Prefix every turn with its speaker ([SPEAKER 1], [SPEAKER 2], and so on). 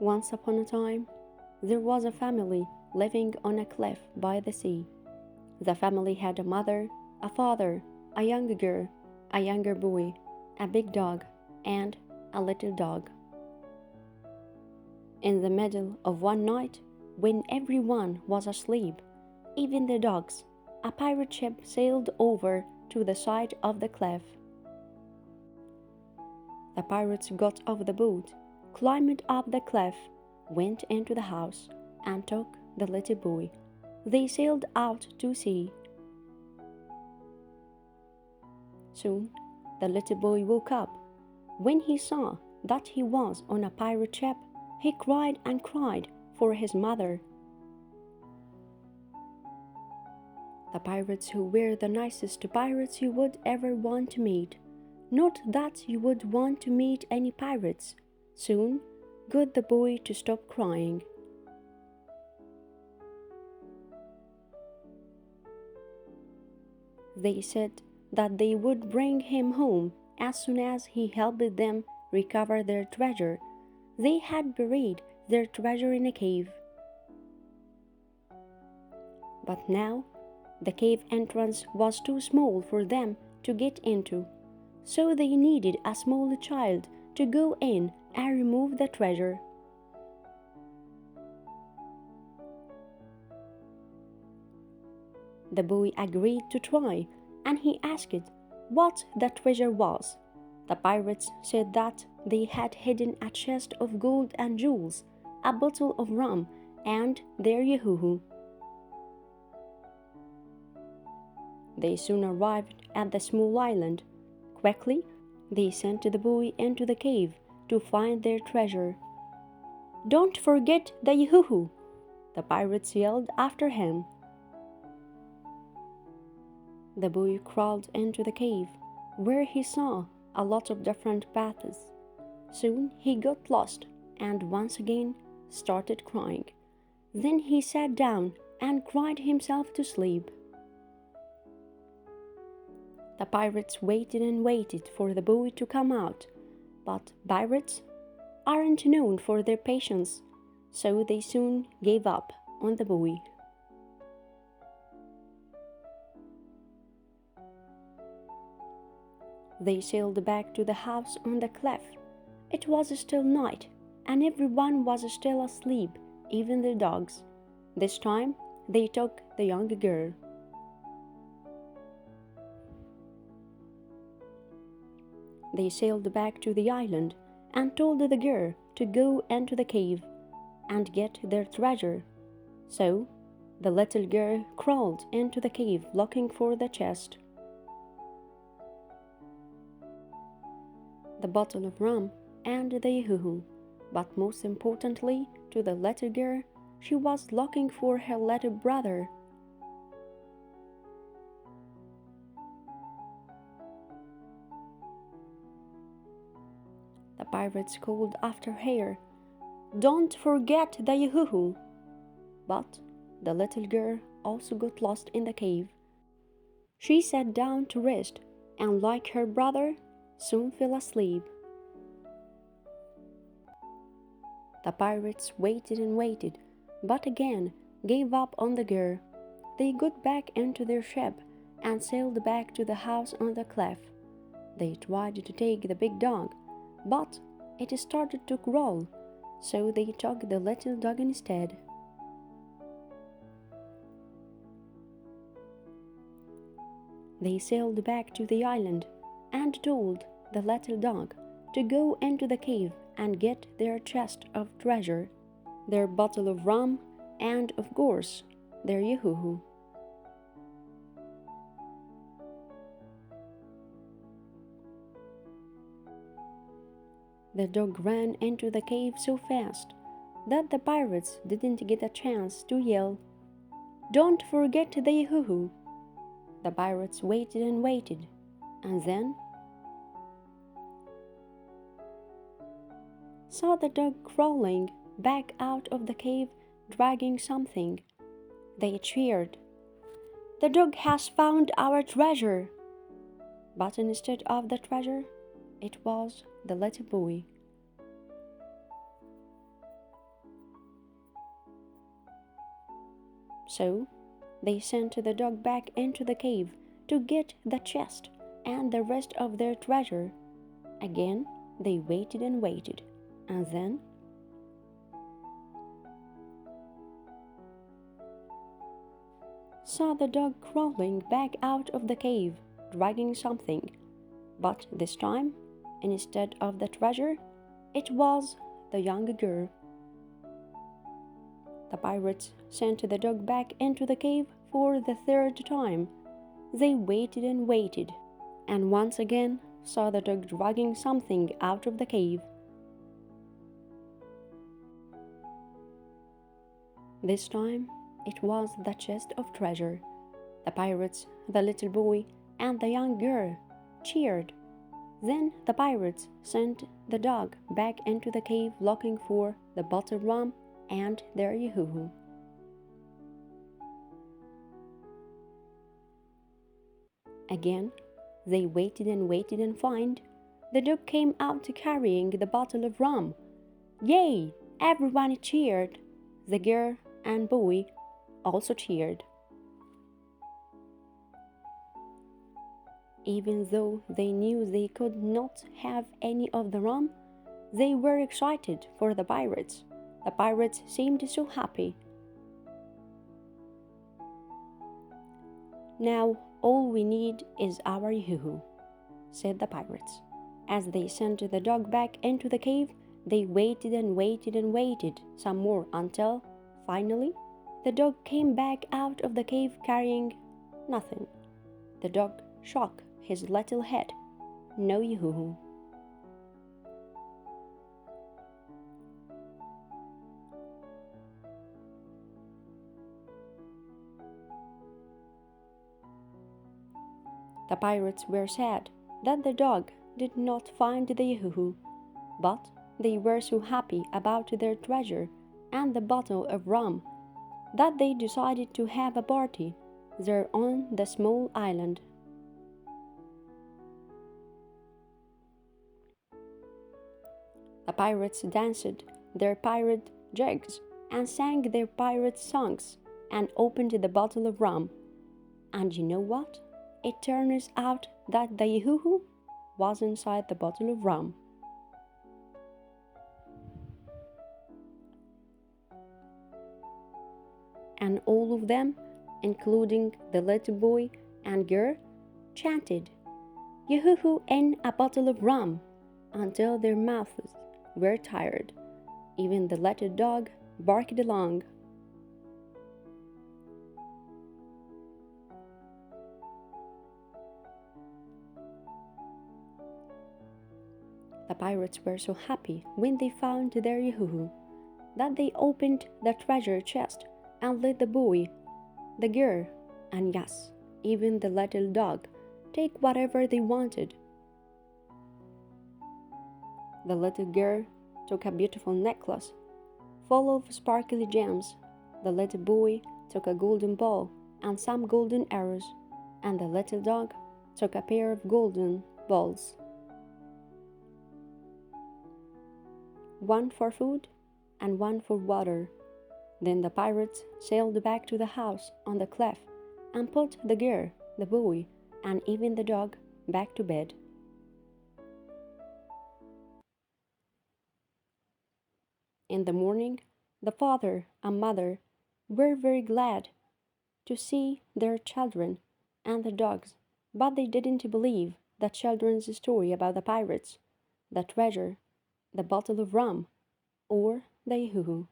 [SPEAKER 1] Once upon a time, there was a family living on a cliff by the sea. The family had a mother, a father, a young girl, a younger boy, a big dog, and a little dog. In the middle of one night, when everyone was asleep, even the dogs, a pirate ship sailed over to the side of the cliff. The pirates got off the boat, climbed up the cliff, went into the house, and took the little boy. They sailed out to sea. Soon, the little boy woke up. When he saw that he was on a pirate ship, he cried and cried for his mother. The pirates who were the nicest pirates you would ever want to meet. Not that you would want to meet any pirates. Soon, got the boy to stop crying. They said that they would bring him home as soon as he helped them recover their treasure. They had buried their treasure in a cave. But now, the cave entrance was too small for them to get into, so they needed a small child to go in and remove the treasure. The boy agreed to try, and he asked what the treasure was. The pirates said that they had hidden a chest of gold and jewels, a bottle of rum, and their yoo-hoo. They soon arrived at the small island. Quickly, they sent the boy into the cave to find their treasure. "Don't forget the yoo-hoo!" the pirates yelled after him. The boy crawled into the cave, where he saw a lot of different paths. Soon he got lost and once again started crying. Then he sat down and cried himself to sleep. The pirates waited and waited for the boy to come out, but pirates aren't known for their patience, so they soon gave up on the boy. They sailed back to the house on the cliff. It was still night, and everyone was still asleep, even the dogs. This time, they took the young girl. They sailed back to the island and told the girl to go into the cave and get their treasure. So, the little girl crawled into the cave looking for the chest. The bottle of rum and the yoo-hoo, but most importantly to the little girl, she was looking for her little brother. The pirates called after her, "Don't forget the yoo-hoo!" But the little girl also got lost in the cave. She sat down to rest, and like her brother, soon fell asleep. The pirates waited and waited, but again gave up on the girl. They got back into their ship and sailed back to the house on the cliff. They tried to take the big dog, but it started to growl, so they took the little dog instead. They sailed back to the island and told the little dog to go into the cave and get their chest of treasure, their bottle of rum, and, of course, their yoo-hoo. The dog ran into the cave so fast that the pirates didn't get a chance to yell, "Don't forget the yoo-hoo!" The pirates waited and waited, and then saw the dog crawling back out of the cave, dragging something. They cheered, "The dog has found our treasure!" But instead of the treasure, it was the little boy. So they sent the dog back into the cave to get the chest and the rest of their treasure. Again, they waited and waited, and then saw the dog crawling back out of the cave, dragging something. But this time, instead of the treasure, it was the young girl. The pirates sent the dog back into the cave for the third time. They waited and waited, and once again saw the dog dragging something out of the cave. This time it was the chest of treasure. The pirates, the little boy, and the young girl cheered. Then the pirates sent the dog back into the cave looking for the bottle of rum and their yoo-hoo. Again, they waited and waited and find the dog came out carrying the bottle of rum. Yay! Everyone cheered. The girl and boy also cheered. Even though they knew they could not have any of the rum, they were excited for the pirates. The pirates seemed so happy. Now all we need is our yoo-hoo, said the pirates. As they sent the dog back into the cave, they waited and waited and waited some more until, finally, the dog came back out of the cave carrying nothing. The dog shook his little head. No yoo-hoo. The pirates were sad that the dog did not find the yoo-hoo, but they were so happy about their treasure and the bottle of rum that they decided to have a party there on the small island. The pirates danced their pirate jigs and sang their pirate songs and opened the bottle of rum. And you know what? It turns out that the yoo-hoo was inside the bottle of rum. And all of them, including the little boy and girl, chanted yoo-hoo in a bottle of rum until their mouths were tired. Even the little dog barked along. The pirates were so happy when they found their yoo-hoo that they opened the treasure chest and let the boy, the girl, and yes, even the little dog take whatever they wanted. The little girl took a beautiful necklace full of sparkly gems. The little boy took a golden ball and some golden arrows, and the little dog took a pair of golden balls. One for food and one for water. Then the pirates sailed back to the house on the cliff and put the girl, the boy, and even the dog back to bed. In the morning, the father and mother were very glad to see their children and the dogs, but they didn't believe the children's story about the pirates, the treasure, the bottle of rum, or the yoo-hoo.